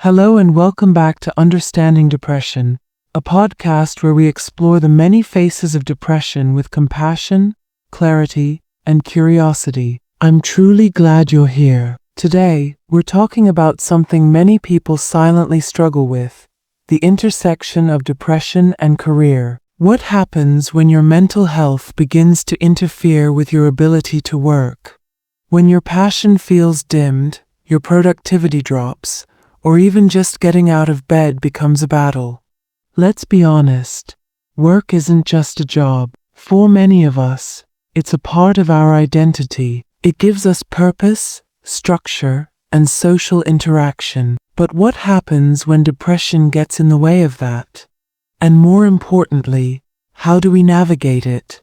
Hello and welcome back to Understanding Depression, a podcast where we explore the many faces of depression with compassion, clarity, and curiosity. I'm truly glad you're here. Today, we're talking about something many people silently struggle with: the intersection of depression and career. What happens when your mental health begins to interfere with your ability to work? When your passion feels dimmed, your productivity drops, or even just getting out of bed becomes a battle. Let's be honest, work isn't just a job. For many of us, it's a part of our identity. It gives us purpose, structure, and social interaction. But what happens when depression gets in the way of that? And more importantly, how do we navigate it?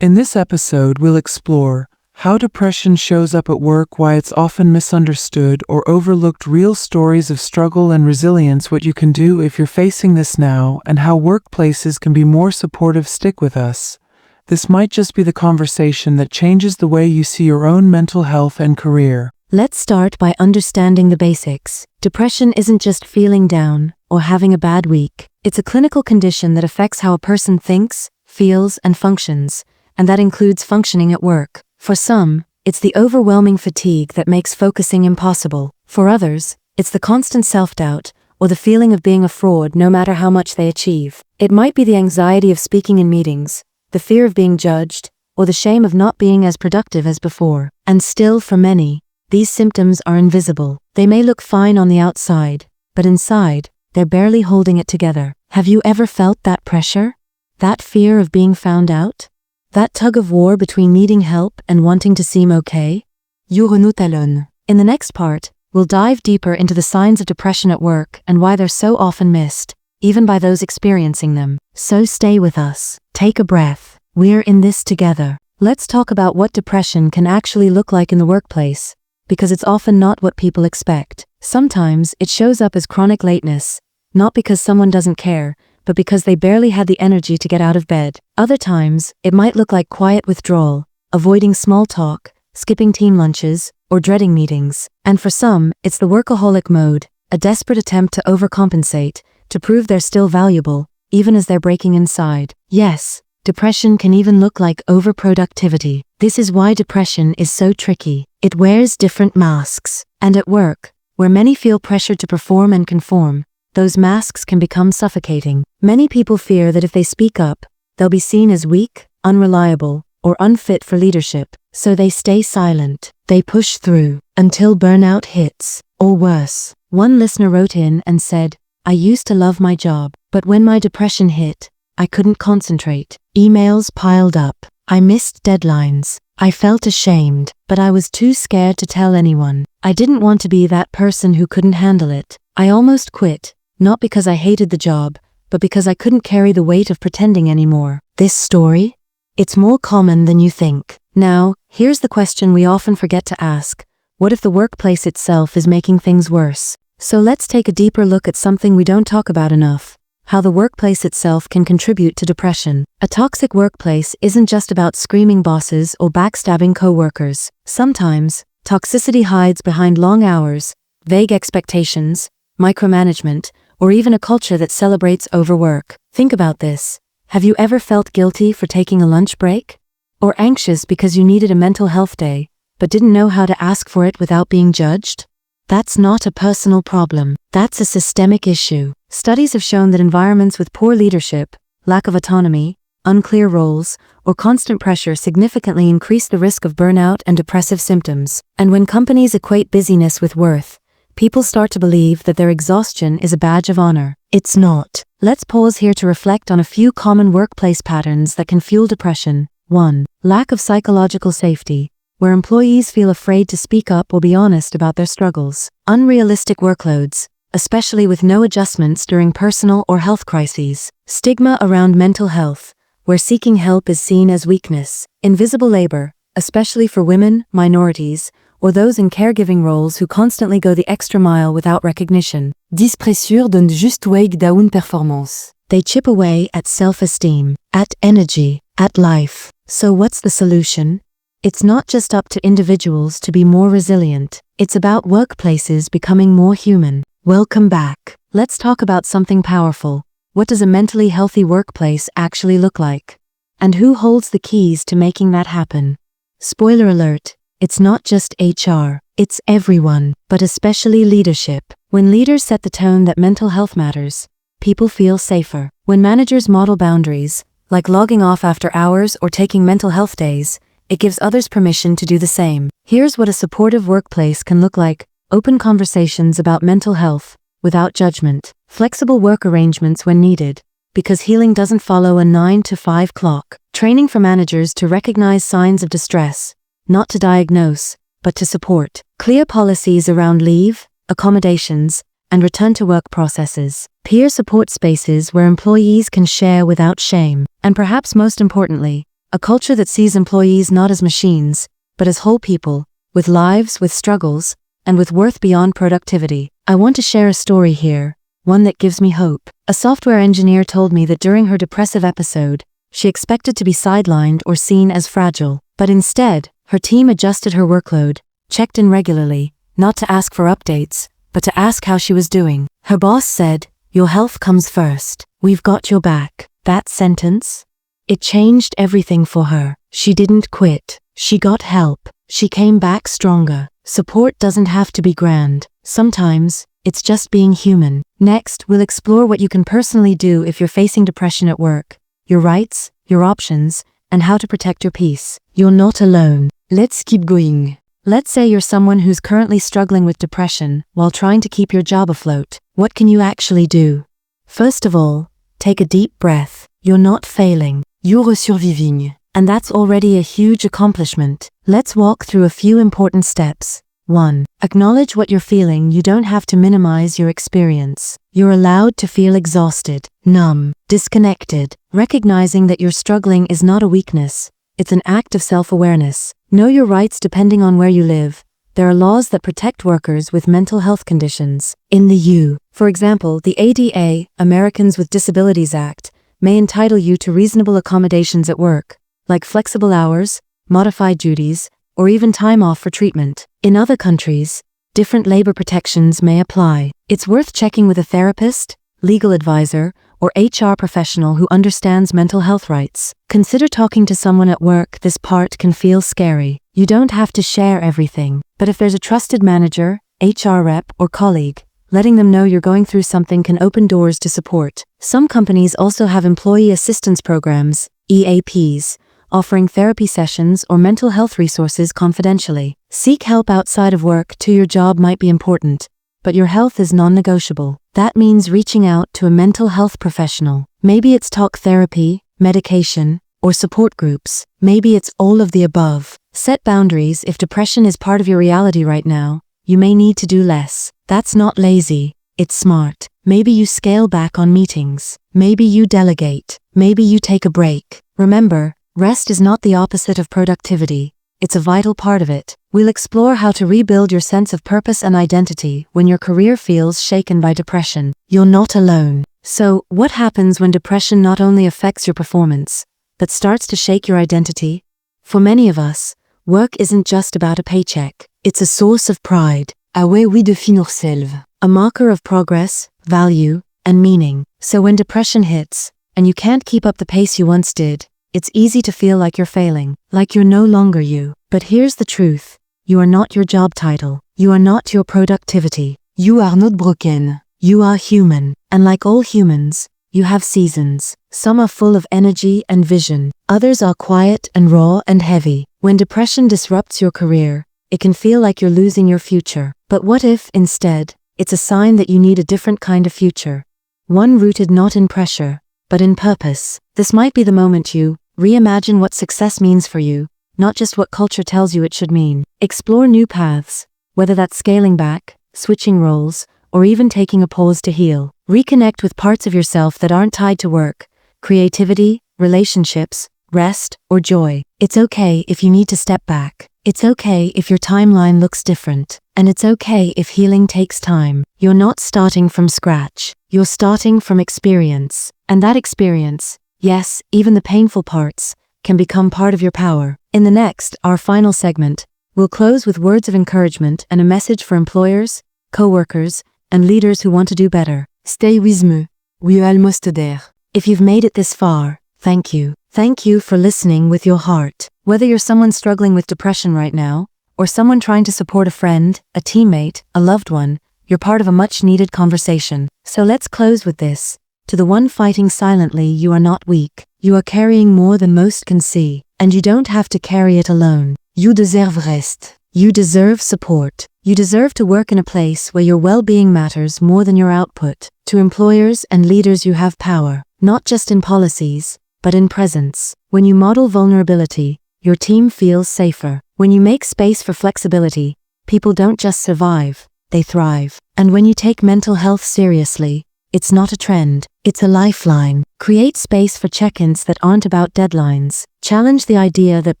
In this episode, we'll explore how depression shows up at work, why it's often misunderstood or overlooked, real stories of struggle and resilience, what you can do if you're facing this now, and how workplaces can be more supportive. Stick with us. This might just be the conversation that changes the way you see your own mental health and career. Let's start by understanding the basics. Depression isn't just feeling down or having a bad week. It's a clinical condition that affects how a person thinks, feels, and functions, and that includes functioning at work. For some, it's the overwhelming fatigue that makes focusing impossible. For others, it's the constant self-doubt or the feeling of being a fraud no matter how much they achieve. It might be the anxiety of speaking in meetings, the fear of being judged, or the shame of not being as productive as before. And still, for many, these symptoms are invisible. They may look fine on the outside, but inside, they're barely holding it together. Have you ever felt that pressure? That fear of being found out? That tug of war between needing help and wanting to seem okay? In the next part, we'll dive deeper into the signs of depression at work and why they're so often missed, even by those experiencing them. So stay with us. Take a breath. We're in this together. Let's talk about what depression can actually look like in the workplace, because it's often not what people expect. Sometimes it shows up as chronic lateness, not because someone doesn't care, but because they barely had the energy to get out of bed. Other times, it might look like quiet withdrawal, avoiding small talk, skipping team lunches, or dreading meetings. And for some, it's the workaholic mode, a desperate attempt to overcompensate, to prove they're still valuable, even as they're breaking inside. Yes, depression can even look like overproductivity. This is why depression is so tricky. It wears different masks. And at work, where many feel pressured to perform and conform, those masks can become suffocating. Many people fear that if they speak up, they'll be seen as weak, unreliable, or unfit for leadership. So they stay silent. They push through until burnout hits. Or worse. One listener wrote in and said, "I used to love my job, but when my depression hit, I couldn't concentrate. Emails piled up. I missed deadlines. I felt ashamed, but I was too scared to tell anyone. I didn't want to be that person who couldn't handle it. I almost quit. Not because I hated the job, but because I couldn't carry the weight of pretending anymore." This story? It's more common than you think. Now, here's the question we often forget to ask. What if the workplace itself is making things worse? So let's take a deeper look at something we don't talk about enough: how the workplace itself can contribute to depression. A toxic workplace isn't just about screaming bosses or backstabbing coworkers. Sometimes, toxicity hides behind long hours, vague expectations, micromanagement, or even a culture that celebrates overwork. Think about this. Have you ever felt guilty for taking a lunch break? Or anxious because you needed a mental health day, but didn't know how to ask for it without being judged? That's not a personal problem. That's a systemic issue. Studies have shown that environments with poor leadership, lack of autonomy, unclear roles, or constant pressure significantly increase the risk of burnout and depressive symptoms. And when companies equate busyness with worth, people start to believe that their exhaustion is a badge of honor. It's not. Let's pause here to reflect on a few common workplace patterns that can fuel depression. 1. Lack of psychological safety, where employees feel afraid to speak up or be honest about their struggles. Unrealistic workloads, especially with no adjustments during personal or health crises. Stigma around mental health, where seeking help is seen as weakness. Invisible labor, especially for women, minorities, or those in caregiving roles who constantly go the extra mile without recognition. 10 pressures donnent juste week down performance. They chip away at self-esteem, at energy, at life. So what's the solution? It's not just up to individuals to be more resilient. It's about workplaces becoming more human. Welcome back. Let's talk about something powerful. What does a mentally healthy workplace actually look like? And who holds the keys to making that happen? Spoiler alert, it's not just HR, it's everyone, but especially leadership. When leaders set the tone that mental health matters, people feel safer. When managers model boundaries, like logging off after hours or taking mental health days, it gives others permission to do the same. Here's what a supportive workplace can look like: open conversations about mental health, without judgment, flexible work arrangements when needed, because healing doesn't follow a 9-to-5 clock, training for managers to recognize signs of distress, not to diagnose, but to support, clear policies around leave, accommodations, and return-to-work processes, peer support spaces where employees can share without shame, and perhaps most importantly, a culture that sees employees not as machines, but as whole people, with lives, with struggles, and with worth beyond productivity. I want to share a story here, one that gives me hope. A software engineer told me that during her depressive episode, she expected to be sidelined or seen as fragile, but instead, her team adjusted her workload, checked in regularly, not to ask for updates, but to ask how she was doing. Her boss said, "Your health comes first. We've got your back." That sentence? It changed everything for her. She didn't quit. She got help. She came back stronger. Support doesn't have to be grand. Sometimes, it's just being human. Next, we'll explore what you can personally do if you're facing depression at work, your rights, your options, and how to protect your peace. You're not alone. Let's keep going. Let's say you're someone who's currently struggling with depression while trying to keep your job afloat. What can you actually do? First of all, take a deep breath. You're not failing. You're surviving. And that's already a huge accomplishment. Let's walk through a few important steps. 1. Acknowledge what you're feeling. You don't have to minimize your experience. You're allowed to feel exhausted, numb, disconnected. Recognizing that you're struggling is not a weakness. It's an act of self-awareness. Know your rights depending on where you live. There are laws that protect workers with mental health conditions. In the U. For example, the ADA, Americans with Disabilities Act, may entitle you to reasonable accommodations at work, like flexible hours, modified duties, or even time off for treatment. In other countries, different labor protections may apply. It's worth checking with a therapist, legal advisor, or HR professional who understands mental health rights. Consider talking to someone at work. This part can feel scary. You don't have to share everything, but if there's a trusted manager, HR rep, or colleague, letting them know you're going through something can open doors to support. Some companies also have employee assistance programs, EAPs, offering therapy sessions or mental health resources confidentially. Seek help outside of work too. Your job might be important, but your health is non-negotiable. That means reaching out to a mental health professional. Maybe it's talk therapy, medication, or support groups. Maybe it's all of the above. Set boundaries. If depression is part of your reality right now, you may need to do less. That's not lazy, it's smart. Maybe you scale back on meetings. Maybe you delegate. Maybe you take a break. Remember, rest is not the opposite of productivity. It's a vital part of it. We'll explore how to rebuild your sense of purpose and identity when your career feels shaken by depression. You're not alone. So, what happens when depression not only affects your performance, but starts to shake your identity? For many of us, work isn't just about a paycheck. It's a source of pride, a way we define ourselves, a marker of progress, value, and meaning. So when depression hits, and you can't keep up the pace you once did, it's easy to feel like you're failing, like you're no longer you. But here's the truth. You are not your job title. You are not your productivity. You are not broken. You are human. And like all humans, you have seasons. Some are full of energy and vision. Others are quiet and raw and heavy. When depression disrupts your career, it can feel like you're losing your future. But what if, instead, it's a sign that you need a different kind of future? One rooted not in pressure, but in purpose. This might be the moment you reimagine what success means for you, not just what culture tells you it should mean. Explore new paths, whether that's scaling back, switching roles, or even taking a pause to heal. Reconnect with parts of yourself that aren't tied to work, creativity, relationships, rest, or joy. It's okay if you need to step back. It's okay if your timeline looks different. And it's okay if healing takes time. You're not starting from scratch. You're starting from experience. And that experience, yes, even the painful parts, can become part of your power. In the next, our final segment, we'll close with words of encouragement and a message for employers, coworkers, and leaders who want to do better. Stay with me. We're almost there. If you've made it this far, thank you. Thank you for listening with your heart. Whether you're someone struggling with depression right now, or someone trying to support a friend, a teammate, a loved one, you're part of a much-needed conversation. So let's close with this. To the one fighting silently, you are not weak. You are carrying more than most can see, and you don't have to carry it alone. You deserve rest. You deserve support. You deserve to work in a place where your well-being matters more than your output. To employers and leaders, you have power, not just in policies, but in presence. When you model vulnerability, your team feels safer. When you make space for flexibility, people don't just survive, they thrive. And when you take mental health seriously, it's not a trend, it's a lifeline. Create space for check-ins that aren't about deadlines. Challenge the idea that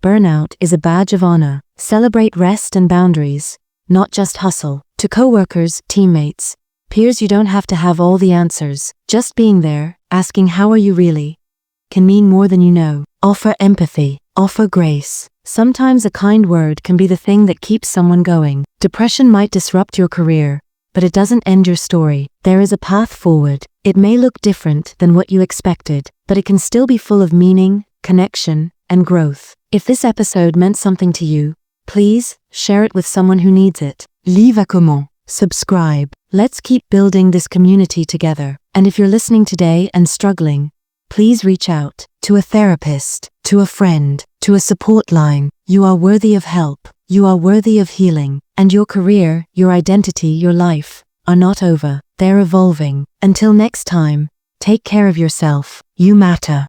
burnout is a badge of honor. Celebrate rest and boundaries, not just hustle. To coworkers, teammates, peers, you don't have to have all the answers. Just being there, asking how are you really, can mean more than you know. Offer empathy. Offer grace. Sometimes a kind word can be the thing that keeps someone going. Depression might disrupt your career, but it doesn't end your story. There is a path forward. It may look different than what you expected, but it can still be full of meaning, connection, and growth. If this episode meant something to you, please share it with someone who needs it. Leave a comment. Subscribe. Let's keep building this community together. And if you're listening today and struggling, please reach out to a therapist, to a friend, to a support line. You are worthy of help. You are worthy of healing. And your career, your identity, your life are not over. They're evolving. Until next time, take care of yourself. You matter.